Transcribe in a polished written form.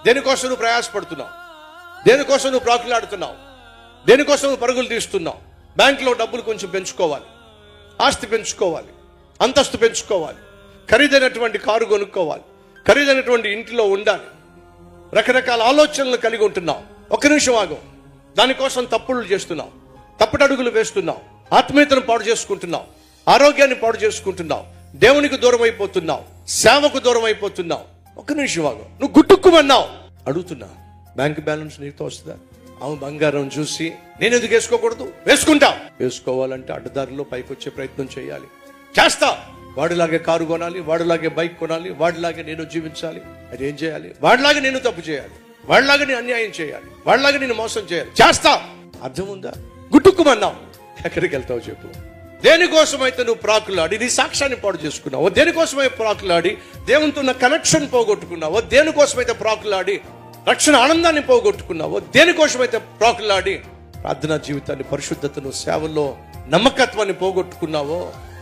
దేనికోసం నువ్వు ప్రయాసపడుతున్నావు? దేనికోసం నువ్వు ప్రాకులాడుతున్నావు? దేనికోసం నువ్వు పరుగులు తీస్తున్నావు? బ్యాంకులో డబ్బులు కొంచెం పెంచుకోవాలి, ఆస్తి పెంచుకోవాలి, అంతస్తు పెంచుకోవాలి, ఖరీదైనటువంటి కారు కొనుక్కోవాలి, ఖరీదైనటువంటి ఇంటిలో ఉండాలి, రకరకాల ఆలోచనలు కలిగి ఉంటున్నావు. ఒక్క నిమిషం ఆగు. దానికోసం తప్పులు చేస్తున్నావు, తప్పుటడుగులు వేస్తున్నావు, ఆత్మీయతను పాడు చేసుకుంటున్నావు, ఆరోగ్యాన్ని పాడు చేసుకుంటున్నావు, దేవునికి దూరం అయిపోతున్నావు, సేవకు దూరం అయిపోతున్నావు. ఒక్క నిమిషం ఆగు. నువ్వు గుట్టుక్కుమన్నావు. అడుగుతున్నా, బ్యాంక్ బ్యాలెన్స్ నీతో వస్తుందా? ఆమె బంగారం చూసి నేను ఎందుకు వేసుకోకూడదు? వేసుకుంటావు. వేసుకోవాలంటే అడ్డదారిలో పైకి వచ్చే ప్రయత్నం చేయాలి, చేస్తా. వాడిలాగే కారు కొనాలి, వాడిలాగే బైక్ కొనాలి, వాడిలాగే నేను జీవించాలి. అది ఏం చేయాలి? వాడిలాగే నేను తప్పు చేయాలి, వాడిలాగా నేను అన్యాయం చేయాలి, వాడిలాగా నేను మోసం చేయాలి, చేస్తా. అర్థం ఉందా? గుట్టుక్కుమన్నావు. ఎక్కడికి వెళ్తావు చెప్పు? దేనికోసమైతే నువ్వు ప్రాకులాడి నీ సాక్ష్యాన్ని పాడు చేసుకున్నావో, దేనికోసమైతే ప్రాకులాడి దేవునితో ఉన్న కనెక్షన్ పోగొట్టుకున్నావో, దేనికోసమైతే ప్రాకులాడి రక్షణ ఆనందాన్ని పోగొట్టుకున్నావో, దేనికోసమైతే ప్రాకులాడి ప్రార్థనా జీవితాన్ని, పరిశుద్ధతను, సేవల్లో నమ్మకత్వాన్ని పోగొట్టుకున్నావో,